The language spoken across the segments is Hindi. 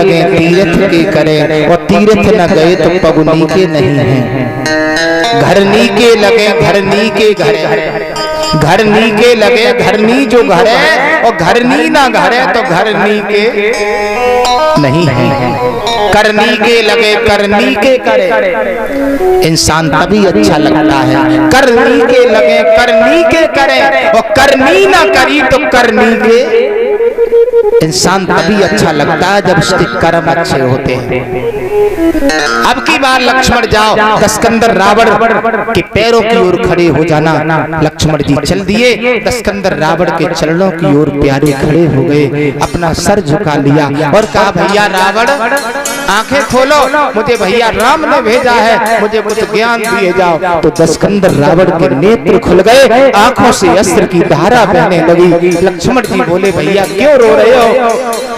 लगे तीर्थ के करे, और तीर्थ न गए तो पगुनी के नहीं हैं। घरनी के लगे घरनी के घरे, घरनी के लगे घरनी जो घर है, और घरनी ना घर है तो घरनी के नहीं है। करनी के लगे करनी के करे, इंसान तभी अच्छा लगता है। करनी के लगे करनी के करे, और करनी ना करी तो करनी के, इंसान तभी अच्छा लगता है जब उसके कर्म अच्छे होते हैं। अब की बार लक्ष्मण जाओ, दशकंदर रावण के पैरों की ओर खड़े हो जाना। लक्ष्मण जी चल दिए, दशकंदर रावण के चरणों की ओर प्यारे खड़े हो गए, अपना सर झुका लिया और कहा भैया रावण आंखें खोलो, मुझे भैया राम ने भेजा है, मुझे कुछ ज्ञान दिए जाओ। तो दशकंदर रावण के नेत्र खुल गए, आंखों से अस्त्र की धारा बहने लगी। लक्ष्मण जी बोले भैया क्यों रो रहे हो,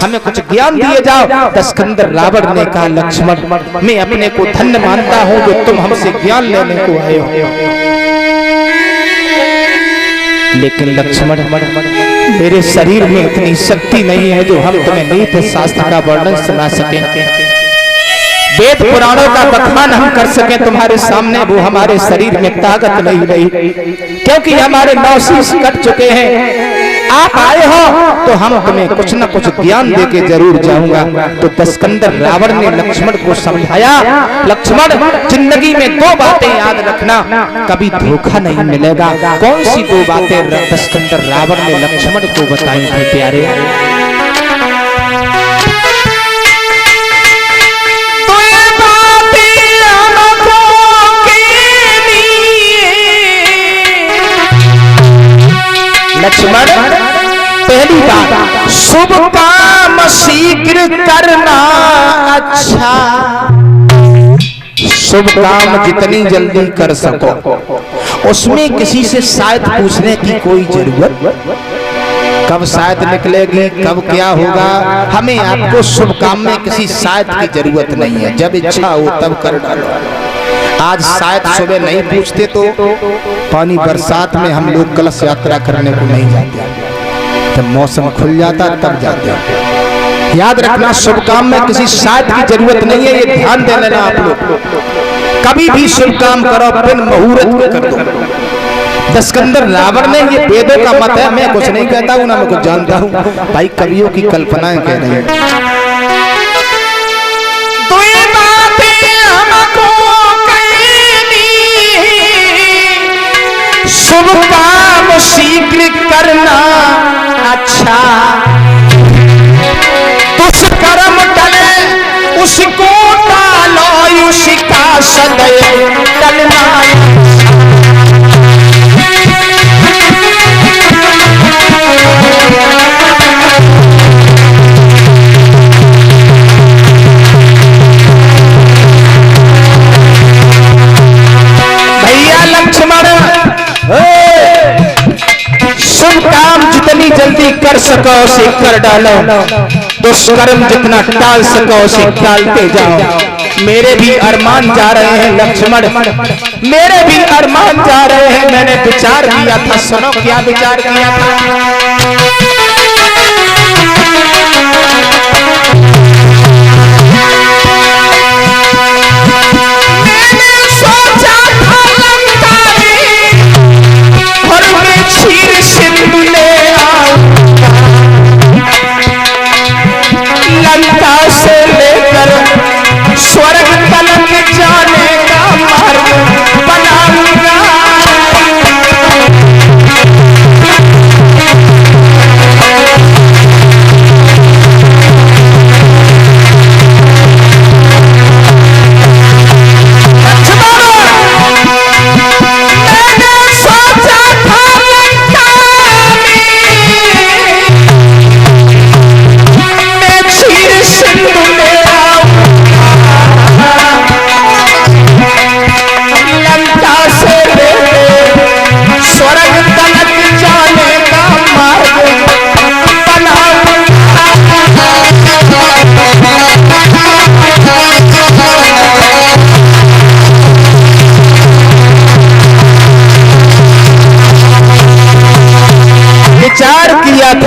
हमें कुछ ज्ञान दिए जाओ। दशकंदर रावण ने कहा लक्ष्मण मैं अपने को धन्य मानता हूं जो तुम हमसे ज्ञान लेने को आए हो, लेकिन लक्ष्मण मेरे शरीर में इतनी शक्ति नहीं है जो हम तुम्हें नीति शास्त्र का वर्णन सुना सकें, वेद पुराणों का बखान हम कर सके तुम्हारे सामने, वो हमारे शरीर में ताकत नहीं रही, क्योंकि हमारे 9 शीश कट चुके हैं। आप आए हो तो हम तुम्हें कुछ न कुछ ज्ञान देके जरूर जाऊंगा। तो दशकंदर रावण ने लक्ष्मण को समझाया, लक्ष्मण जिंदगी में 2 बातें याद रखना, कभी धोखा नहीं मिलेगा। कौन सी 2 बातें दशकंदर रावण ने लक्ष्मण को बताई थी प्यारे? लक्ष्मण पहली बात, शुभ काम शीघ्र करना अच्छा, शुभ काम जितनी जल्दी कर सको, उसमें किसी से शायद पूछने की कोई जरूरत, कब शायद निकलेगी, कब क्या होगा, हमें आपको शुभ काम में किसी शायद की जरूरत नहीं है। जब इच्छा हो तब कर डालो। आज शायद सुबह नहीं पूछते तो पानी बरसात में हम लोग कलश यात्रा करने को नहीं जाते, जब मौसम खुल जाता तब जाते हैं। याद रखना शुभ काम में किसी शायद की जरूरत नहीं है, ये ध्यान दे लेना आप लोग। कभी भी शुभ काम करो बिन मुहूर्त में कर दो। दशकंदर रावण ने, ये वेदों का मत है, मैं कुछ नहीं कहता हूँ ना मैं कुछ जानता हूँ, भाई कवियों की कल्पनाएं कह रहे हैं। शुभ काम शीघ्र करना अच्छा, दुष्कर्म टले उसको टालो, उसका सदैव टलना। भैया लक्ष्मण शुभ काम जितनी जल्दी कर सको उसे कर डालो, दुष्कर्म जितना टाल सको उसे टालते जाओ। मेरे भी अरमान जा रहे हैं लक्ष्मण, मेरे भी अरमान जा रहे हैं। मैंने विचार किया था, सुनो क्या विचार किया था। लंका से लेकर स्वर्ग तलक जाने का मार्ग बनाऊंगा।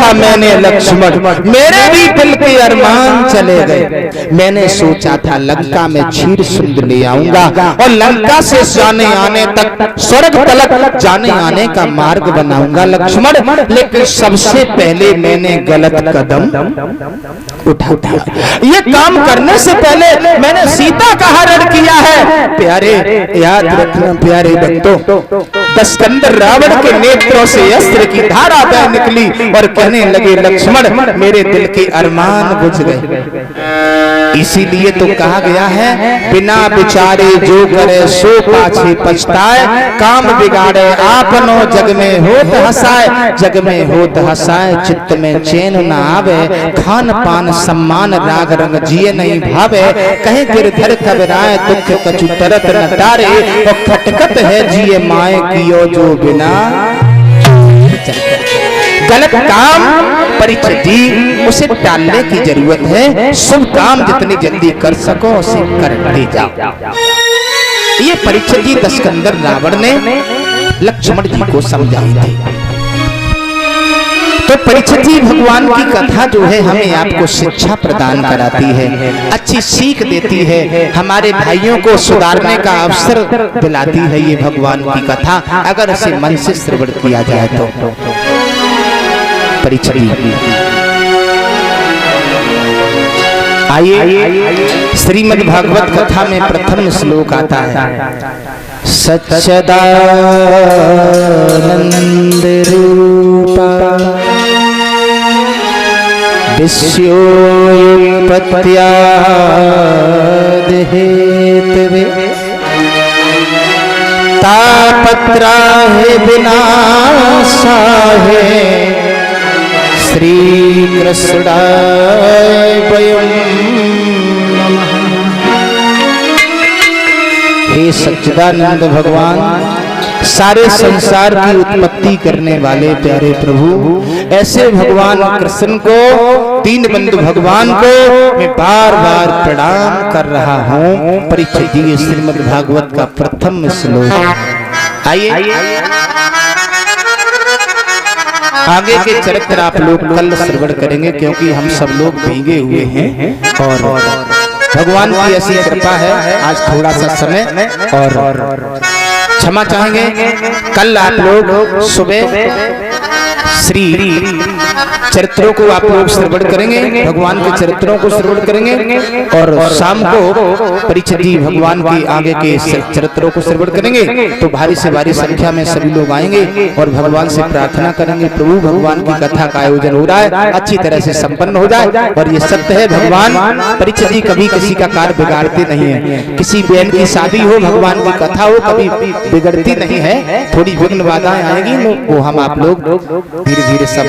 देखा मैंने लक्ष्मण, मेरे भी दिल के अरमान चले गए। मैंने सोचा था लंका में क्षीर सुंद ले आऊंगा और लंका से जाने आने तक स्वर्ग तलक जाने आने का मार्ग बनाऊंगा लक्ष्मण, लेकिन सबसे पहले मैंने गलत कदम उठा दिया। ये काम करने से पहले मैंने सीता का हरण किया है। प्यारे याद रखना प्यारे भक्तों, दशकंदर रावण के नेत्रों से अस्त्र की धारा बह निकली और कहने लगे लक्ष्मण मेरे दिल के अरमान बुझ गए। इसीलिए तो कहा गया है बिना विचारे जो करे सो पाछे पछताए, काम बिगाड़े आपनो जग में होत हसाए, जग में होत हसाए चित्त में चैन न आवे, खान पान सम्मान राग रंग जिए नहीं भावे, कहे गिरधर कबराए दुख कछु तरत न तारे, और खटकत है जिए माए कियो जो बिना। गलत काम परिचित जी उसे टालने की जरूरत है, शुभ काम जितनी जल्दी कर सको उसे करते जाओ। ये परीक्षित जी दशकंदर रावण ने लक्ष्मण जी को समझाई थी। तो परीक्षित जी भगवान की कथा जो है हमें आपको शिक्षा प्रदान कराती है, अच्छी सीख देती है, हमारे भाइयों को सुधारने का अवसर दिलाती है। ये भगवान की कथा अगर इसे मन से श्रवण किया जाए तो। परीक्षित आइए श्रीमद् भागवत कथा में प्रथम श्लोक आता है। सच्चिदानंद रूपा विश्वोत्पत्त्यादि हेतवे तापत्राहि विनाशाय श्री कृष्णाय वयं नमः। हे सच्चिदानंद भगवान, सारे संसार की उत्पत्ति करने वाले प्यारे प्रभु, ऐसे भगवान कृष्ण को, दीन बंधु भगवान को मैं बार बार प्रणाम कर रहा हूँ। परीक्षित जी श्रीमद् भागवत का प्रथम श्लोक। आइए आगे के चरित्र आप लोग कल श्रवण करेंगे, क्योंकि हम सब लोग भीगे हुए हैं और भगवान की ऐसी कृपा है आज थोड़ा सा समय और क्षमा चाहेंगे। कल आप लोग सुबह श्री चरित्रों को आप लोग श्रवण करेंगे, भगवान के चरित्रों को श्रवण करेंगे और शाम को परीक्षित जी भगवान के आगे के चरित्रों को श्रवण करेंगे। तो भारी से भारी संख्या में सभी लोग आएंगे और भगवान से प्रार्थना करेंगे प्रभु भगवान की कथा का आयोजन हो रहा है अच्छी तरह से संपन्न हो जाए। और ये सत्य है, भगवान परीक्षित जी कभी किसी का कार्य बिगाड़ते नहीं है। किसी बहन की शादी हो, भगवान की कथा हो, कभी बिगड़ती नहीं है। थोड़ी विघ्न बाधाएं आएगी वो हम आप लोग धीरे धीरे सब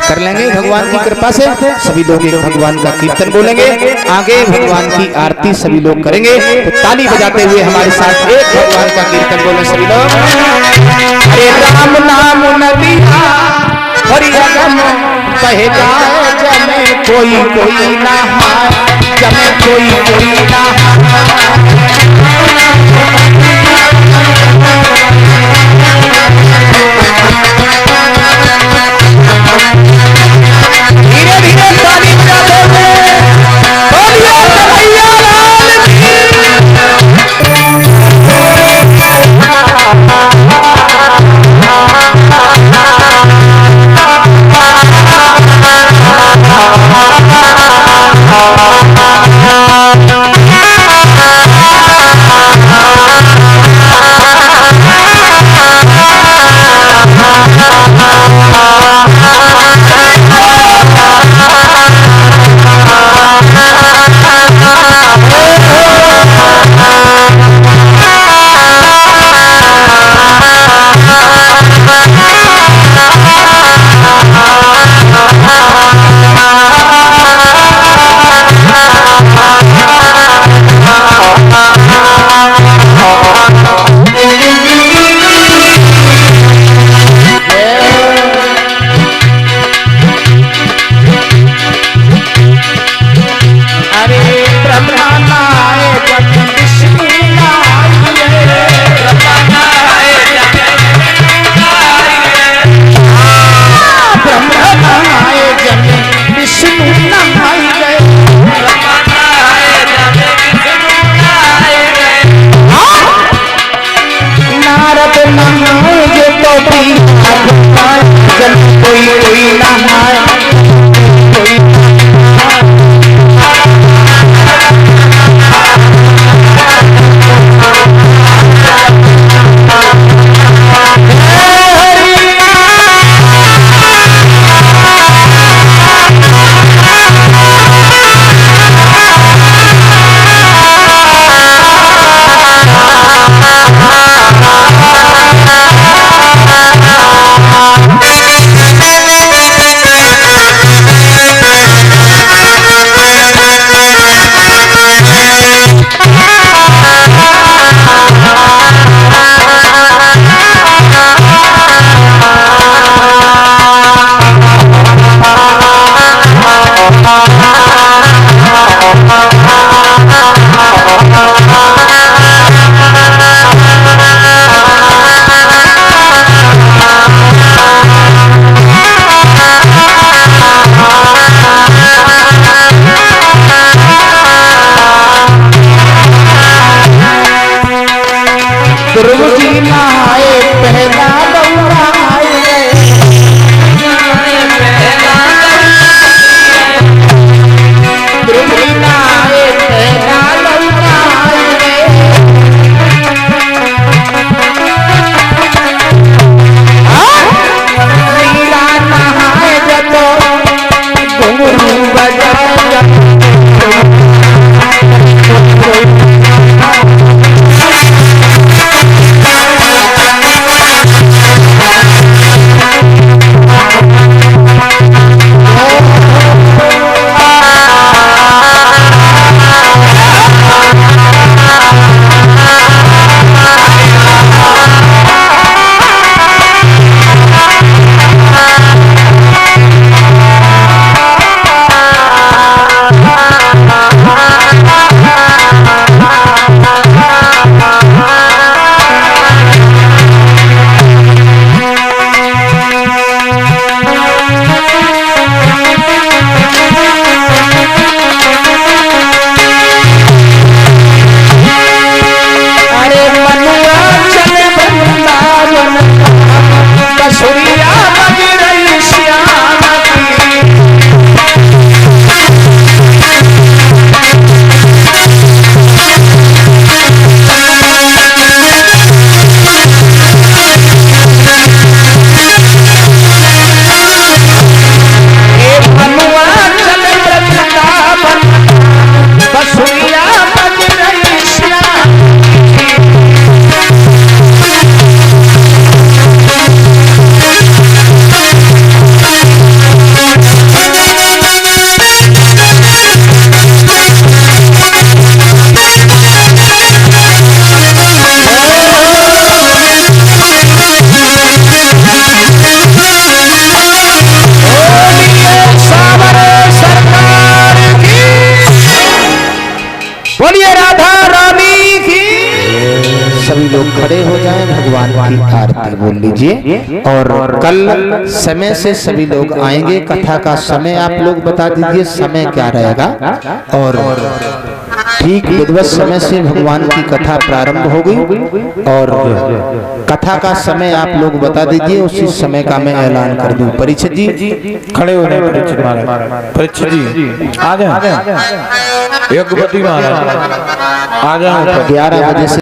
कर लेंगे भगवान की कृपा से। सभी लोग एक भगवान का कीर्तन बोलेंगे, आगे भगवान की आरती सभी लोग करेंगे। तो ताली बजाते हुए हमारे साथ एक भगवान का कीर्तन बोले सभी लोग। हरे राम नाम नदिया हरि अगम कहे जाए, जमे कोई कोई ना हाय, जमे कोई कोई ना धीरे धीरे ताली बजाते हुए बोलिए कन्हैया लाल की। लोग खड़े हो जाएं, भगवान की आरती बोल लीजिए। और कल समय से सभी लोग आएंगे। कथा का समय आप लोग बता दीजिए, समय क्या रहेगा। और ठीक विधिवत समय से भगवान की कथा प्रारंभ होगी और कथा का समय आप लोग बता दीजिए, उसी समय का मैं ऐलान कर दूं। परीक्षित जी खड़े हो जाए। परीक्षित महाराज, परीक्षित जी आ जाए। यज्ञपति महाराज आ जाए। 11 बजे से